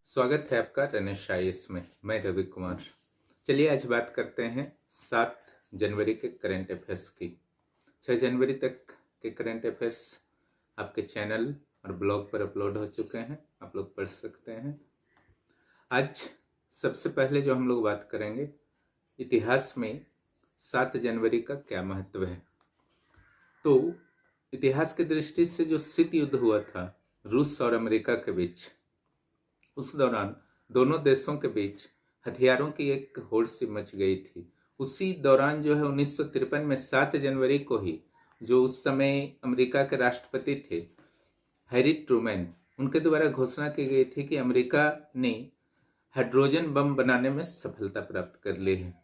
स्वागत है आपका रनेश आईएएस में। मैं रवि कुमार। चलिए आज बात करते हैं 7 जनवरी के करंट अफेयर्स की। 6 जनवरी तक के करंट अफेयर्स आपके चैनल और ब्लॉग पर अपलोड हो चुके हैं, आप लोग पढ़ सकते हैं। आज सबसे पहले जो हम लोग बात करेंगे, इतिहास में 7 जनवरी का क्या महत्व है। तो इतिहास की दृष्टि से जो शीत युद्ध हुआ था रूस और अमेरिका के बीच, उस दौरान दोनों देशों के बीच हथियारों की एक होड़ सी मच गई थी। उसी दौरान जो है 1953 में 7 जनवरी को ही जो उस समय अमेरिका के राष्ट्रपति थे हैरी ट्रूमैन, उनके द्वारा घोषणा की गई थी कि अमेरिका ने हाइड्रोजन बम बनाने में सफलता प्राप्त कर ली है।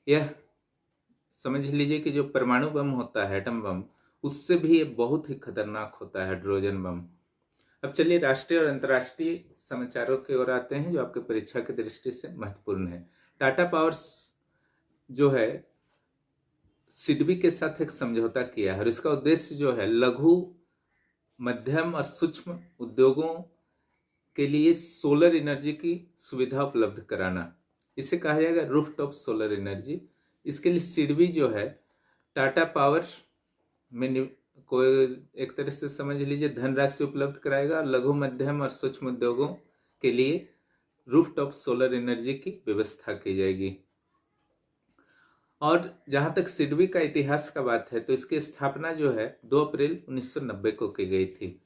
यह समझ लीजिए कि जो परमाणु बम होता है, एटम बम, उससे भी ये बहुत ही खतरनाक होता है हाइड्रोजन बम। अब चलिए राष्ट्रीय और अंतर्राष्ट्रीय समाचारों की ओर आते हैं जो आपके परीक्षा की दृष्टि से महत्वपूर्ण है। टाटा पावर्स जो है सिडबी के साथ एक समझौता किया है और इसका उद्देश्य जो है लघु, मध्यम और सूक्ष्म उद्योगों के लिए सोलर एनर्जी की सुविधा उपलब्ध कराना। इसे कहा जाएगा रूफटॉप सोलर एनर्जी। इसके लिए सिडबी जो है टाटा पावर में कोई एक तरह से समझ लीजिए धनराशि उपलब्ध कराएगा। लघु, मध्यम और सूक्ष्म उद्योगों के लिए रूफटॉप सोलर एनर्जी की व्यवस्था की जाएगी। और जहां तक सिडबी का इतिहास का बात है तो इसकी स्थापना जो है 2 अप्रैल 1990 को की गई थी।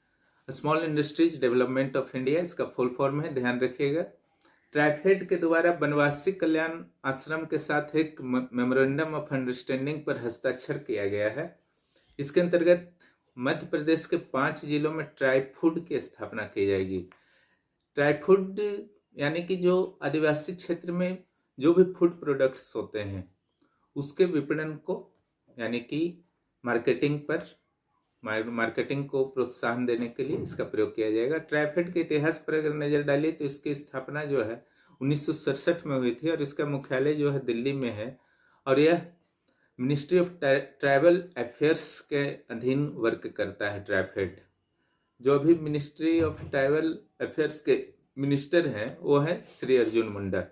Small industries development of India इसका फुल फॉर्म है, ध्यान रखिएगा। ट्राइफेड के द्वारा वनवासी कल्याण आश्रम के साथ एक मेमोरेंडम ऑफ अंडरस्टैंडिंग पर हस्ताक्षर किया गया है। इसके अंतर्गत मध्य प्रदेश के 5 जिलों में ट्राइफूड की स्थापना की जाएगी। ट्राइफूड यानी कि जो आदिवासी क्षेत्र में जो भी फूड प्रोडक्ट्स होते हैं उसके विपणन को यानी कि मार्केटिंग को प्रोत्साहन देने के लिए इसका प्रयोग किया जाएगा। ट्राइफेड के इतिहास पर अगर नजर डालिए तो इसकी स्थापना जो है 1967 में हुई थी और इसका मुख्यालय जो है दिल्ली में है और यह मिनिस्ट्री ऑफ ट्राइबल अफेयर्स के अधीन वर्क करता है। ट्राइफेड जो अभी मिनिस्ट्री ऑफ ट्राइबल अफेयर्स के मिनिस्टर हैं वो है श्री अर्जुन मुंडा।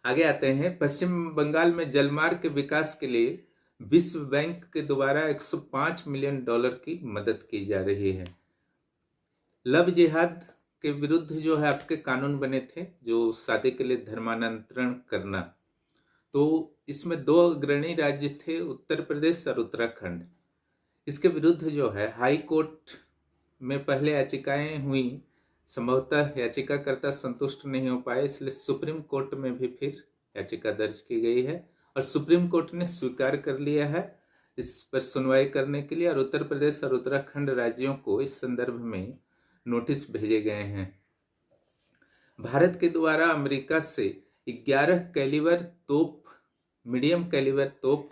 आगे आते हैं, पश्चिम बंगाल में जलमार्ग के विकास के लिए विश्व बैंक के द्वारा 105 मिलियन डॉलर की मदद की जा रही है। लव जिहाद के विरुद्ध जो है आपके कानून बने थे, जो शादी के लिए धर्मांतरण करना, तो इसमें 2 अग्रणी राज्य थे, उत्तर प्रदेश और उत्तराखंड। इसके विरुद्ध जो है हाई कोर्ट में पहले याचिकाएं हुई, संभवतः याचिकाकर्ता संतुष्ट नहीं हो पाए, इसलिए सुप्रीम कोर्ट में भी फिर याचिका दर्ज की गई है और सुप्रीम कोर्ट ने स्वीकार कर लिया है इस पर सुनवाई करने के लिए और उत्तर प्रदेश और उत्तराखंड राज्यों को इस संदर्भ में नोटिस भेजे गए हैं। भारत के द्वारा अमेरिका से 11 कैलिबर तोप, मीडियम कैलिबर तोप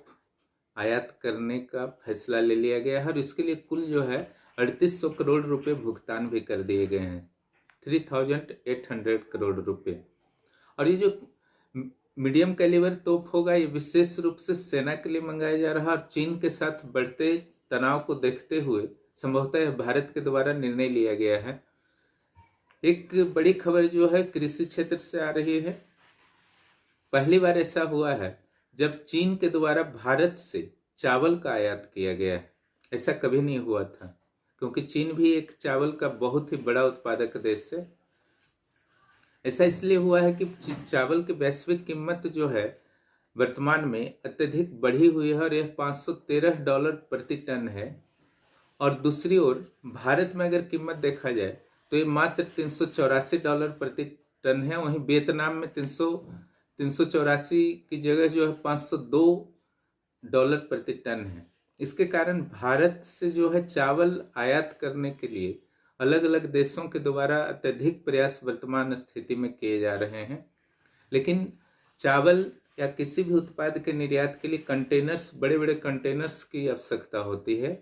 आयात करने का फैसला ले लिया गया है और इसके लिए कुल जो है 3800 करोड़ रुपए भुगतान भी कर दिए गए हैं, 3800 करोड़ रुपए। और ये जो मीडियम कैलिबर तोप होगा ये विशेष रूप से सेना के लिए मंगाया जा रहा है और चीन के साथ बढ़ते तनाव को देखते हुए संभवतः भारत के द्वारा निर्णय लिया गया है। एक बड़ी खबर जो है कृषि क्षेत्र से आ रही है। पहली बार ऐसा हुआ है जब चीन के द्वारा भारत से चावल का आयात किया गया है। ऐसा कभी नहीं हुआ था क्योंकि चीन भी एक चावल का बहुत ही बड़ा उत्पादक देश है। ऐसा इसलिए हुआ है कि चावल की वैश्विक कीमत जो है वर्तमान में अत्यधिक बढ़ी हुई है और यह $513 प्रति टन है। और दूसरी ओर भारत में अगर कीमत देखा जाए तो ये मात्र $384 प्रति टन है। वहीं वियतनाम में 384 की जगह जो है $502 प्रति टन है। इसके कारण भारत से जो है चावल आयात करने के लिए अलग अलग देशों के द्वारा अत्यधिक प्रयास वर्तमान स्थिति में किए जा रहे हैं। लेकिन चावल या किसी भी उत्पाद के निर्यात के लिए कंटेनर्स, बड़े बड़े कंटेनर्स की आवश्यकता होती है।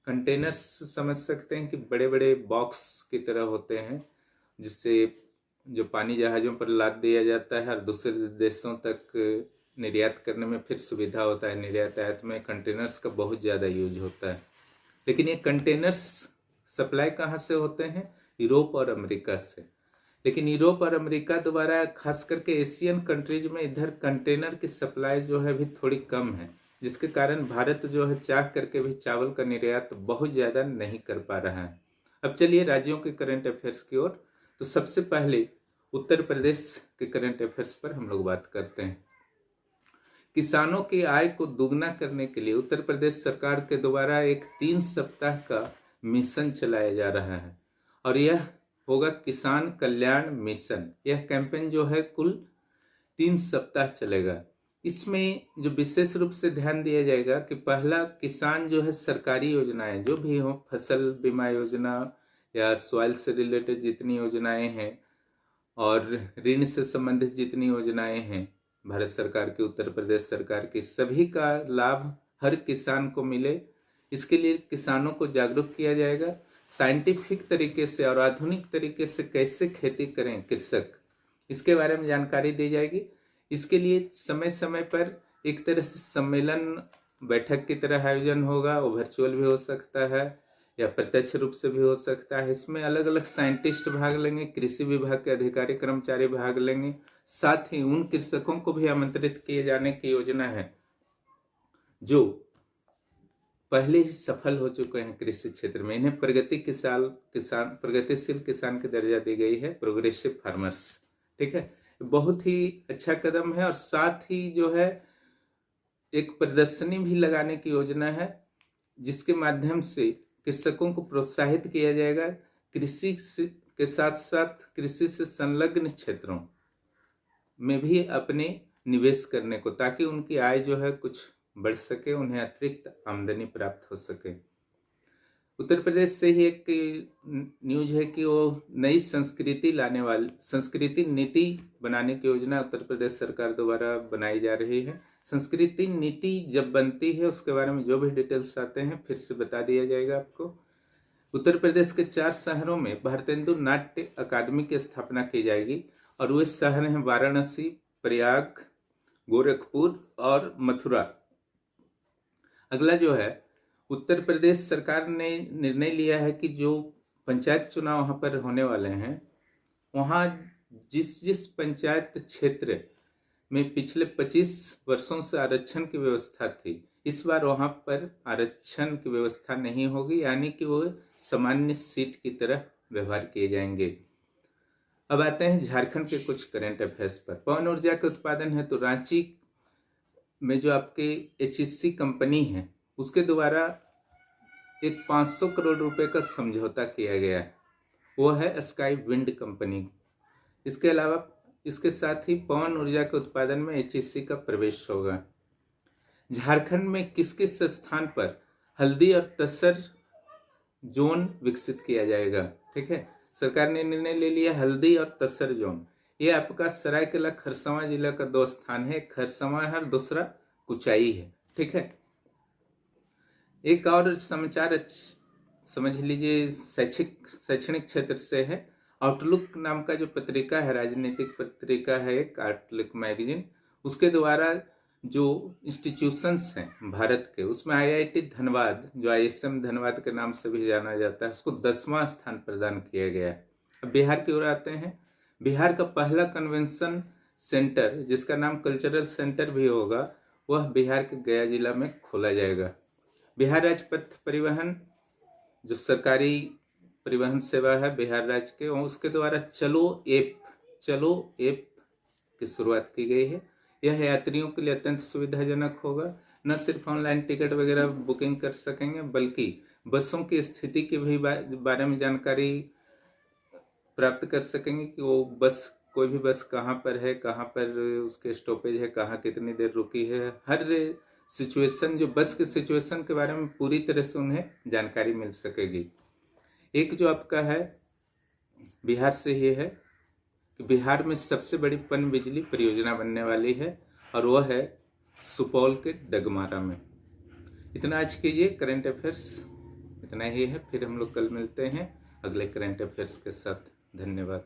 कंटेनर्स समझ सकते हैं कि बड़े बड़े बॉक्स की तरह होते हैं जिससे जो पानी जहाज़ों पर लाद दिया जाता है और दूसरे देशों तक निर्यात करने में फिर सुविधा होता है। निर्यात आयात में कंटेनर्स का बहुत ज़्यादा यूज होता है। लेकिन ये कंटेनर्स सप्लाई कहाँ से होते हैं? यूरोप और अमेरिका से। लेकिन यूरोप और अमेरिका द्वारा खास करके एशियन कंट्रीज में इधर कंटेनर की सप्लाई जो है अभी थोड़ी कम है, जिसके कारण भारत जो है चाह करके भी चावल का निर्यात बहुत ज़्यादा नहीं कर पा रहा है। अब चलिए राज्यों के करंट अफेयर्स की ओर। तो सबसे पहले उत्तर प्रदेश के करंट अफेयर्स पर हम लोग बात करते हैं। किसानों की आय को दुगना करने के लिए उत्तर प्रदेश सरकार के द्वारा एक 3 सप्ताह का मिशन चलाया जा रहा है और यह होगा किसान कल्याण मिशन। यह कैंपेन जो है कुल 3 सप्ताह चलेगा। इसमें जो विशेष रूप से ध्यान दिया जाएगा कि पहला, किसान जो है सरकारी योजनाएं जो भी हो, फसल बीमा योजना या सॉइल से रिलेटेड जितनी योजनाएं हैं और ऋण से संबंधित जितनी योजनाएं हैं भारत सरकार की, उत्तर प्रदेश सरकार की, सभी का लाभ हर किसान को मिले, इसके लिए किसानों को जागरूक किया जाएगा। साइंटिफिक तरीके से और आधुनिक तरीके से कैसे खेती करें कृषक, इसके बारे में जानकारी दी जाएगी। इसके लिए समय समय पर एक तरह से सम्मेलन बैठक की तरह आयोजन होगा। वो वर्चुअल भी हो सकता है या प्रत्यक्ष रूप से भी हो सकता है। इसमें अलग अलग साइंटिस्ट भाग लेंगे, कृषि विभाग के अधिकारी कर्मचारी भाग लेंगे, साथ ही उन कृषकों को भी आमंत्रित किए जाने की योजना है जो पहले ही सफल हो चुके हैं कृषि क्षेत्र में। इन्हें प्रगतिशील किसान की दर्जा दी गई है, प्रोग्रेसिव फार्मर्स। ठीक है, बहुत ही अच्छा कदम है। और साथ ही जो है एक प्रदर्शनी भी लगाने की योजना है जिसके माध्यम से कृषकों को प्रोत्साहित किया जाएगा कृषि के साथ साथ कृषि से संलग्न क्षेत्रों में भी अपने निवेश करने को, ताकि उनकी आय जो है कुछ बढ़ सके, उन्हें अतिरिक्त आमदनी प्राप्त हो सके। उत्तर प्रदेश से ही एक न्यूज है कि वो नई संस्कृति नीति बनाने की योजना उत्तर प्रदेश सरकार द्वारा बनाई जा रही है। संस्कृति नीति जब बनती है उसके बारे में जो भी डिटेल्स आते हैं फिर से बता दिया जाएगा आपको। उत्तर प्रदेश के 4 शहरों में भारतेंदु नाट्य अकादमी की स्थापना की जाएगी और वे शहर हैं वाराणसी, प्रयाग, गोरखपुर और मथुरा। अगला जो है, उत्तर प्रदेश सरकार ने निर्णय लिया है कि जो पंचायत चुनाव वहां पर होने वाले हैं, वहां जिस पंचायत क्षेत्र में पिछले 25 वर्षों से आरक्षण की व्यवस्था थी, इस बार वहां पर आरक्षण की व्यवस्था नहीं होगी, यानी कि वो सामान्य सीट की तरह व्यवहार किए जाएंगे। अब आते हैं झारखंड के कुछ करंट अफेयर्स पर। पवन ऊर्जा के उत्पादन है तो रांची में जो आपके HEC कंपनी है उसके द्वारा एक 500 करोड़ रुपए का समझौता किया गया है, वो है स्काई विंड कंपनी। इसके अलावा इसके साथ ही पवन ऊर्जा के उत्पादन में HEC का प्रवेश होगा। झारखंड में किस किस स्थान पर हल्दी और तसर जोन विकसित किया जाएगा? ठीक है, सरकार ने निर्णय ले लिया हल्दी और तसर जोन। ये आपका सरायकेला खरसावां जिला का 2 स्थान है, खरसावां है और दूसरा कुचाई है। ठीक है, एक और समाचार समझ लीजिए शैक्षणिक क्षेत्र से है। आउटलुक नाम का जो पत्रिका है, राजनीतिक पत्रिका है एक, आउटलुक मैगजीन, उसके द्वारा जो इंस्टीट्यूशंस हैं भारत के, उसमें IIT धनबाद, जो ISM धनबाद के नाम से भी जाना जाता है, उसको 10वां स्थान प्रदान किया गया है। अब बिहार की ओर आते हैं। बिहार का पहला कन्वेंशन सेंटर, जिसका नाम कल्चरल सेंटर भी होगा, वह बिहार के गया जिला में खोला जाएगा। बिहार राज्य पथ परिवहन, जो सरकारी परिवहन सेवा है बिहार राज्य के, उसके द्वारा चलो ऐप की शुरुआत की गई है। यह यात्रियों के लिए अत्यंत सुविधाजनक होगा। न सिर्फ ऑनलाइन टिकट वगैरह बुकिंग कर सकेंगे, बल्कि बसों की स्थिति के भी बारे में जानकारी प्राप्त कर सकेंगे कि वो कोई भी बस कहाँ पर है, कहाँ पर उसके स्टॉपेज है, कहाँ कितनी देर रुकी है, हर सिचुएशन, जो बस के सिचुएशन के बारे में पूरी तरह से उन्हें जानकारी मिल सकेगी। एक जो आपका है बिहार से ये है कि बिहार में सबसे बड़ी पन बिजली परियोजना बनने वाली है और वह है सुपौल के डगमारा में। इतना आज कीजिए करंट अफेयर्स, इतना ही है। फिर हम लोग कल मिलते हैं अगले करंट अफेयर्स के साथ। धन्यवाद।